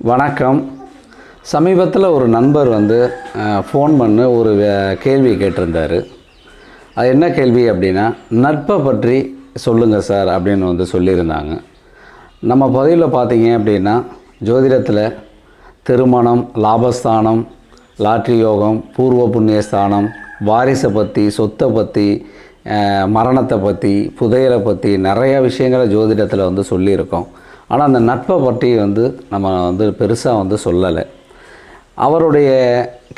வணக்கம். சமீபத்தில் ஒரு நண்பர் வந்து ஃபோன் பண்ணி ஒரு கேள்வி கேட்டிருந்தார். அது என்ன கேள்வி அப்படின்னா, நட்பை பற்றி சொல்லுங்கள் சார் அப்படின்னு வந்து சொல்லியிருந்தாங்க. நம்ம பதிவில் பார்த்தீங்க அப்படின்னா, ஜோதிடத்தில் திருமணம், லாபஸ்தானம், லாட்ரி யோகம், பூர்வ புண்ணியஸ்தானம், வாரிசை பற்றி, சொத்தை பற்றி, மரணத்தை பற்றி, புதையலை பற்றி நிறையா விஷயங்களை ஜோதிடத்தில் வந்து சொல்லியிருக்கோம். ஆனால் அந்த நட்பை பற்றி வந்து நம்ம வந்து பெருசாக வந்து சொல்லலை. அவருடைய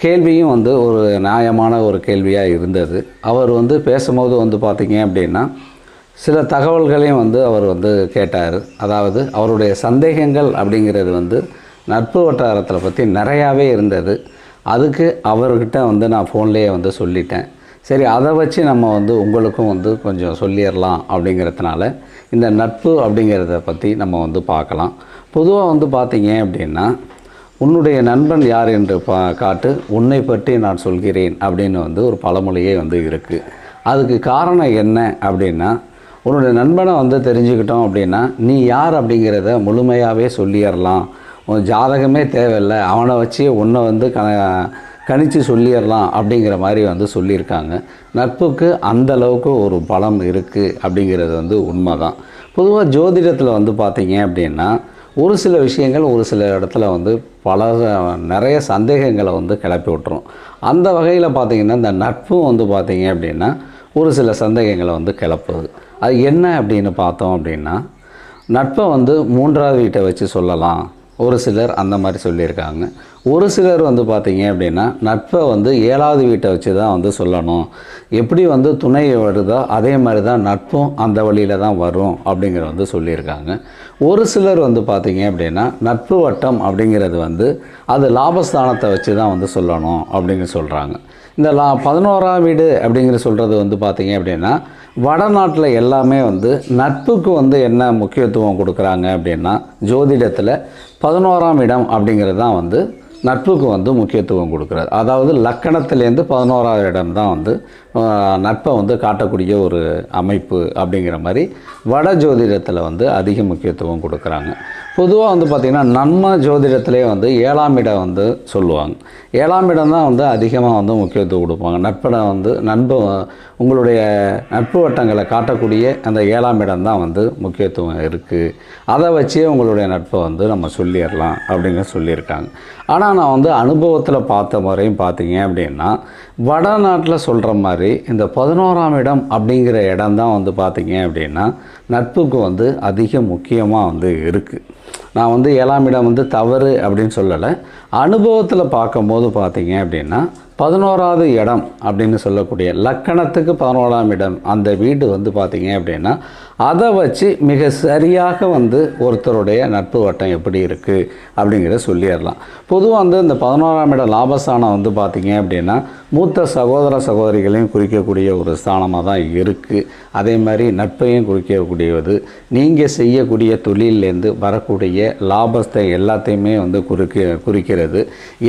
கேள்வியும் வந்து ஒரு நியாயமான ஒரு கேள்வியாக இருந்தது. அவர் வந்து பேசும்போது வந்து பார்த்திங்க அப்படின்னா, சில தகவல்களையும் வந்து அவர் வந்து கேட்டார். அதாவது அவருடைய சந்தேகங்கள் அப்படிங்கிறது வந்து நட்பு வட்டாரத்தில் பற்றி நிறையாவே இருந்தது. அதுக்கு அவர்கிட்ட வந்து நான் ஃபோன்லேயே வந்து சொல்லிட்டேன். சரி, அதை வச்சு நம்ம வந்து உங்களுக்கும் வந்து கொஞ்சம் சொல்லிடலாம் அப்படிங்கிறதுனால இந்த நட்பு அப்படிங்கிறத பற்றி நம்ம வந்து பார்க்கலாம். பொதுவாக வந்து பார்த்திங்க அப்படின்னா, உன்னுடைய நண்பன் யார் என்று காட்டு, உன்னை பற்றி நான் சொல்கிறேன் அப்படின்னு வந்து ஒரு பழமொழியே வந்து இருக்குது. அதுக்கு காரணம் என்ன அப்படின்னா, உன்னுடைய நண்பனை வந்து தெரிஞ்சுக்கிட்டோம் அப்படின்னா நீ யார் அப்படிங்கிறத முழுமையாகவே சொல்லிடலாம். உன் ஜாதகமே தேவையில்லை, அவனை வச்சு உன்னை வந்து கணித்து சொல்லிடலாம் அப்படிங்கிற மாதிரி வந்து சொல்லியிருக்காங்க. நட்புக்கு அந்த அளவுக்கு ஒரு பலம் இருக்குது அப்படிங்கிறது வந்து உண்மை தான். பொதுவாக ஜோதிடத்தில் வந்து பார்த்திங்க அப்படின்னா, ஒரு சில விஷயங்கள் ஒரு சில இடத்துல வந்து நிறைய சந்தேகங்களை வந்து கிளப்பி விட்டுரும். அந்த வகையில் பார்த்திங்கன்னா இந்த நட்பும் வந்து பார்த்திங்க அப்படின்னா ஒரு சில சந்தேகங்களை வந்து கிளப்புது. அது என்ன அப்படின்னு பார்த்தோம் அப்படின்னா, நட்பை வந்து மூன்றாவது வீட்டை வச்சு சொல்லலாம், ஒரு சிலர் அந்த மாதிரி சொல்லியிருக்காங்க. ஒரு சிலர் வந்து பார்த்திங்க அப்படின்னா நட்பை வந்து 7வது வீட்டை வச்சு தான் வந்து சொல்லணும். எப்படி வந்து துணை வருதோ அதே மாதிரி தான் நட்பும் அந்த வழியில் தான் வரும் அப்படிங்கிற வந்து சொல்லியிருக்காங்க. ஒரு சிலர் வந்து பார்த்திங்க அப்படின்னா நட்பு வட்டம் அப்படிங்கிறது வந்து அது லாபஸ்தானத்தை வச்சு தான் வந்து சொல்லணும் அப்படிங்கிற சொல்கிறாங்க. இந்த 11ஆம் வீடு அப்படிங்கிற சொல்கிறது வந்து பார்த்திங்க அப்படின்னா, வடநாட்டில் எல்லாமே வந்து நட்புக்கு வந்து என்ன முக்கியத்துவம் கொடுக்குறாங்க அப்படின்னா, ஜோதிடத்தில் 11ஆம் இடம் அப்படிங்கிறது தான் வந்து நட்புக்கு வந்து முக்கியத்துவம் கொடுக்குறாரு. அதாவது லக்கணத்திலேருந்து 11ஆவது இடம் தான் வந்து நட்பை வந்து காட்டக்கூடிய ஒரு அமைப்பு அப்படிங்கிற மாதிரி வட ஜோதிடத்தில் வந்து அதிக முக்கியத்துவம் கொடுக்குறாங்க. பொதுவாக வந்து பார்த்திங்கன்னா நம்ம ஜோதிடத்திலே வந்து 7ஆம் இடம் வந்து சொல்லுவாங்க. 7ஆம் இடம் தான் வந்து அதிகமாக வந்து முக்கியத்துவம் கொடுப்பாங்க. நட்பிடம் வந்து உங்களுடைய நட்பு வட்டங்களை காட்டக்கூடிய அந்த 7ஆம் இடம் தான் வந்து முக்கியத்துவம் இருக்குது. அதை வச்சே உங்களுடைய நட்பை வந்து நம்ம சொல்லிடலாம் அப்படிங்கிற சொல்லியிருக்காங்க. ஆனால் நான் வந்து அனுபவத்தில் பார்த்த முறையும் பார்த்தீங்க அப்படின்னா, வடநாட்டில் சொல்கிற மாதிரி இந்த 11ஆம் இடம் அப்படிங்கிற இடம் தான் வந்து பார்த்திங்க அப்படின்னா நட்புக்கு வந்து அதிக முக்கியமாக வந்து இருக்குது. நான் வந்து 7ஆம் இடம் வந்து தவறு அப்படின்னு சொல்லலை. அனுபவத்தில் பார்க்கும்போது பார்த்திங்க அப்படின்னா 11ஆவது இடம் அப்படின்னு சொல்லக்கூடிய லக்கணத்துக்கு 11ஆம் இடம் அந்த வீடு வந்து பார்த்திங்க அப்படின்னா அதை வச்சு மிக சரியாக வந்து ஒருத்தருடைய நட்பு வட்டம் எப்படி இருக்குது அப்படிங்கிறத சொல்லிடலாம். பொதுவாக வந்து இந்த 11ஆம் இடம் லாபஸ்தானம் வந்து பார்த்திங்க அப்படின்னா மூத்த சகோதர சகோதரிகளையும் குறிக்கக்கூடிய ஒரு ஸ்தானமாக தான் இருக்குது. அதே மாதிரி நட்பையும் குறிக்கக்கூடியது. நீங்கள் செய்யக்கூடிய தொழிலேருந்து வரக்கூடிய லாபத்தை எல்லாத்தையுமே வந்து குறிக்கிறது.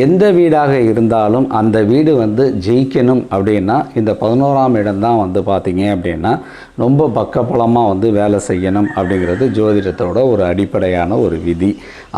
எந்த வீடாக இருந்தாலும் அந்த வீடு வந்து ஜெயிக்கணும் அப்படின்னா இந்த 11ஆம் இடம் தான் வந்து பார்த்திங்க அப்படின்னா ரொம்ப பக்கபலமாக வந்து வேலை செய்யணும் அப்படிங்கிறது ஜோதிடத்தோட ஒரு அடிப்படையான ஒரு விதி.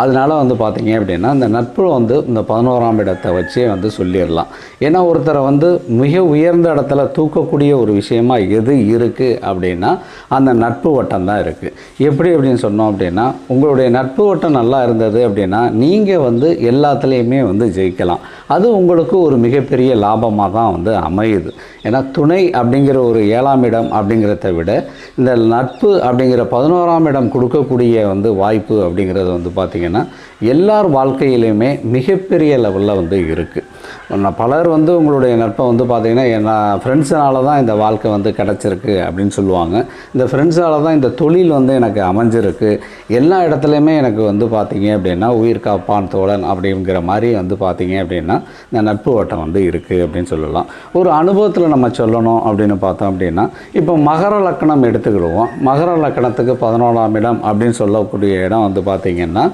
அதனால் வந்து பார்த்திங்க அப்படின்னா இந்த நட்பு வந்து இந்த 11ஆம் இடத்தை வச்சே வந்து சொல்லிடலாம். ஏன்னா ஒருத்தரை வந்து மிக உயர்ந்த இடத்துல தூக்கக்கூடிய ஒரு விஷயமா எது இருக்குது அப்படின்னா அந்த நட்பு வட்டம் தான் இருக்குது. எப்படி அப்படின்னு சொன்னோம் அப்படின்னா, உங்களுடைய நட்பு வட்டம் நல்லா இருந்தது அப்படின்னா நீங்கள் வந்து எல்லாத்துலேயுமே வந்து ஜெயிக்கலாம். அது உங்களுக்கு ஒரு மிகப்பெரிய லாபமாக தான் வந்து அமையுது. ஏன்னா துணை அப்படிங்கிற ஒரு 7ஆம் இடம் அப்படிங்கிறத விட இந்த நட்பு அப்படிங்கிற 11ஆம் இடம் கொடுக்கக்கூடிய வந்து வாய்ப்பு அப்படிங்கிறது வந்து பார்த்திங்கன்னா எல்லார் வாழ்க்கையிலையுமே மிகப்பெரிய லெவலில் வந்து இருக்குது. பலர் வந்து உங்களுடைய நட்பை வந்து பார்த்திங்கன்னா நான் ஃப்ரெண்ட்ஸால தான் இந்த வாழ்க்கை வந்து கிடச்சிருக்கு அப்படின்னு சொல்லுவாங்க. இந்த ஃப்ரெண்ட்ஸால தான் இந்த தொழில் வந்து எனக்கு அமைஞ்சிருக்கு, எல்லா இடத்துலையுமே எனக்கு வந்து பார்த்திங்க அப்படின்னா உயிர் காப்பான் தோழன் அப்படிங்கிற மாதிரி வந்து பார்த்திங்க அப்படின்னா இந்த நட்பு வட்டம் வந்து இருக்குது அப்படின்னு சொல்லலாம். ஒரு அனுபவத்தில் நம்ம சொல்லணும் அப்படின்னு பார்த்தோம் அப்படின்னா, இப்போ மகர லக்கணம் எடுத்துக்கிடுவோம். மகர லக்கணத்துக்கு 11ஆம் இடம் அப்படின்னு சொல்லக்கூடிய இடம் வந்து பார்த்திங்கன்னா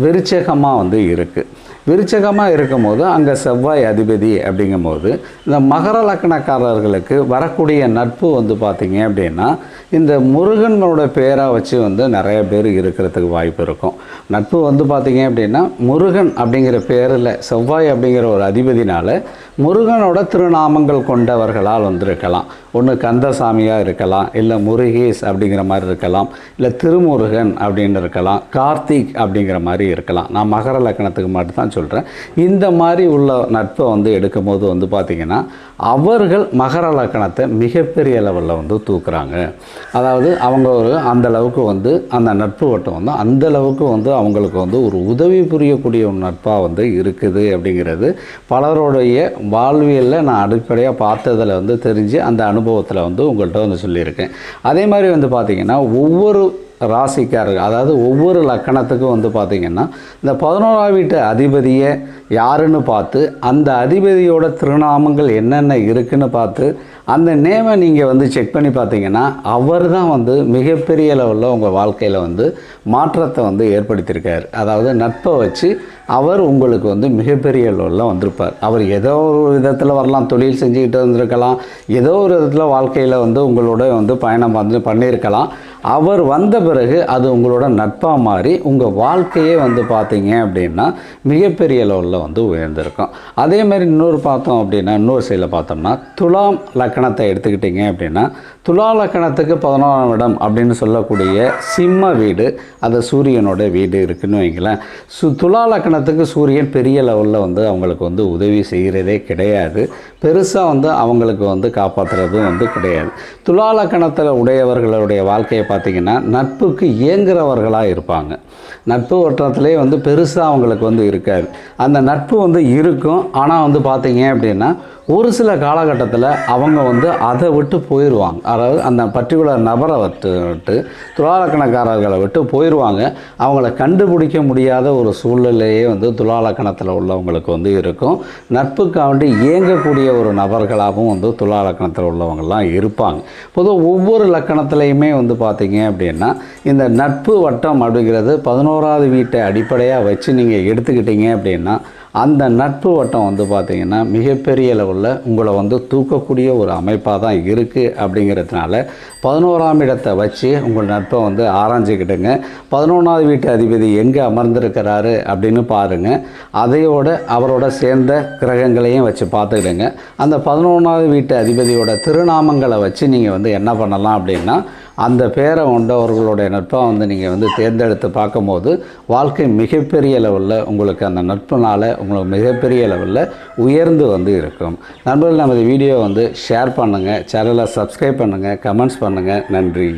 விருச்சகமாக வந்து இருக்குது. விருச்சகமாக இருக்கும்போது அங்கே செவ்வாய் அதிபதி அதிபதி அப்படிங்கும்போது இந்த மகர லக்னக்காரர்களுக்கு வரக்கூடிய நட்பு வந்து பார்த்திங்க அப்படின்னா இந்த முருகனோட பேராக வச்சு வந்து நிறைய பேர் இருக்கிறதுக்கு வாய்ப்பு இருக்கும். நட்பு வந்து பார்த்திங்க அப்படின்னா முருகன் அப்படிங்கிற பேரில் செவ்வாய் அப்படிங்கிற ஒரு அதிபதினால் முருகனோட திருநாமங்கள் கொண்டவர்களால் வந்திருக்கலாம். ஒன்று கந்தசாமியாக இருக்கலாம், இல்லை முருகேஷ் அப்படிங்கிற மாதிரி இருக்கலாம், இல்லை திருமுருகன் அப்படின்னு இருக்கலாம், கார்த்திக் அப்படிங்கிற மாதிரி இருக்கலாம். நான் மகர லக்னத்துக்கு மட்டும்தான் சொல்கிறேன். இந்த மாதிரி உள்ள நட்பை வந்து எடுக்கும்போது வந்து பார்த்திங்கன்னா அவர்கள் மகர லக்னத்தை மிகப்பெரிய லெவலில் வந்து தூக்குறாங்க. அதாவது அவங்க ஒரு அந்தளவுக்கு வந்து அந்த நட்பு வட்டம் வந்து அந்தளவுக்கு வந்து அவங்களுக்கு வந்து ஒரு உதவி புரியக்கூடிய ஒரு நட்பாக வந்து இருக்குது அப்படிங்கிறது பலருடைய வாழ்வியலில் நான் அடிப்படையாக பார்த்ததில் வந்து தெரிஞ்சு அந்த அனுபவத்தில் வந்து உங்கள்கிட்ட வந்து சொல்லியிருக்கேன். அதே மாதிரி வந்து பார்த்திங்கன்னா ஒவ்வொரு ராசிக்காரர்கள், அதாவது ஒவ்வொரு லக்கணத்துக்கும் வந்து பார்த்திங்கன்னா இந்த 11ஆம் வீட்டு அதிபதியை யாருன்னு பார்த்து அந்த அதிபதியோட திருநாமங்கள் என்னென்ன இருக்குதுன்னு பார்த்து அந்த நேமை நீங்கள் வந்து செக் பண்ணி பார்த்தீங்கன்னா அவர் தான் வந்து மிகப்பெரிய லெவலில் உங்கள் வாழ்க்கையில் வந்து மாற்றத்தை வந்து ஏற்படுத்தியிருக்கார். அதாவது நட்பை வச்சு அவர் உங்களுக்கு வந்து மிகப்பெரிய லெவலில் வந்திருப்பார். அவர் ஏதோ ஒரு விதத்தில் வரலாம், தொழில் செஞ்சுக்கிட்டு வந்திருக்கலாம், ஏதோ ஒரு விதத்தில் வாழ்க்கையில் வந்து உங்களோட வந்து பயணம் வந்து பண்ணியிருக்கலாம். அவர் வந்த பிறகு அது உங்களோட நட்பாக மாறி உங்கள் வாழ்க்கையே வந்து பார்த்தீங்க அப்படின்னா மிகப்பெரிய லெவலில் வந்து உயர்ந்திருக்கும். அதேமாதிரி இன்னொரு பார்த்தோம் அப்படின்னா இன்னொரு சைடில் பார்த்தோம்னா துலாம் லக்கணத்தை எடுத்துக்கிட்டிங்க அப்படின்னா துலா லக்கணத்துக்கு 11ஆம் இடம் அப்படின்னு சொல்லக்கூடிய சிம்ம வீடு, அது சூரியனோட வீடு இருக்குதுன்னு வைங்களேன். துலா லக்கணத்துக்கு சூரியன் பெரிய லெவலில் வந்து அவங்களுக்கு வந்து உதவி செய்கிறதே கிடையாது. பெருசாக வந்து அவங்களுக்கு வந்து காப்பாற்றுறதும் வந்து கிடையாது. துலா லக்கணத்தில் உடையவர்களுடைய வாழ்க்கையை பார்த்திங்கன்னா நட்புக்கு ஏங்குறவர்களாக இருப்பாங்க. நட்பு வட்டத்திலே வந்து பெருசாக அவங்களுக்கு வந்து இருக்காது. அந்த நட்பு வந்து இருக்கும், ஆனால் வந்து பார்த்திங்க அப்படின்னா ஒரு சில காலகட்டத்தில் அவங்க வந்து அதை விட்டு போயிடுவாங்க. அதாவது அந்த பர்டிகுலர் நபரை விட்டு துலாலக்கணக்காரர்களை விட்டு போயிடுவாங்க. அவங்கள கண்டுபிடிக்க முடியாத ஒரு சூழ்நிலையே வந்து துலாலக்கணத்தில் உள்ளவங்களுக்கு வந்து இருக்கும். நட்புக்காண்டி இயங்கக்கூடிய ஒரு நபர்களாகவும் வந்து துலாலக்கணத்தில் உள்ளவங்கள்லாம் இருப்பாங்க. பொதுவாக ஒவ்வொரு லக்கணத்துலேயுமே வந்து பார்த்திங்க அப்படின்னா இந்த நட்பு வட்டம் அப்படிங்கிறது 11ஆவது வீட்டை அடிப்படையாக வச்சு நீங்கள் எடுத்துக்கிட்டீங்க அப்படின்னா அந்த நட்பு வட்டம் வந்து பார்த்திங்கன்னா மிகப்பெரிய லெவலில் உங்களை வந்து தூக்கக்கூடிய ஒரு அமைப்பாக தான் இருக்குது. அப்படிங்கிறதுனால 11ஆம் இடத்தை வச்சு உங்கள் நட்பை வந்து ஆராய்ஞ்சிக்கிட்டுங்க. 11ஆவது வீட்டு அதிபதி எங்கே அமர்ந்திருக்கிறாரு அப்படின்னு பாருங்கள். அதையோட அவரோட சேர்ந்த கிரகங்களையும் வச்சு பார்த்துக்கிடுங்க. அந்த 11ஆவது வீட்டு அதிபதியோட திருநாமங்களை வச்சு நீங்கள் வந்து என்ன பண்ணலாம் அப்படின்னா அந்த பேரை கொண்டவர்களுடைய நட்பை வந்து நீங்கள் வந்து தேர்ந்தெடுத்து பார்க்கும்போது வாழ்க்கை மிகப்பெரிய லெவலில் உங்களுக்கு அந்த நட்புனால் உங்களுக்கு மிகப்பெரிய லெவலில் உயர்ந்து வந்து இருக்கும். நண்பர்கள், நமது வீடியோ வந்து ஷேர் பண்ணுங்கள், சேனலை சப்ஸ்கிரைப் பண்ணுங்கள், கமெண்ட்ஸ் பண்ணுங்கள். நன்றி.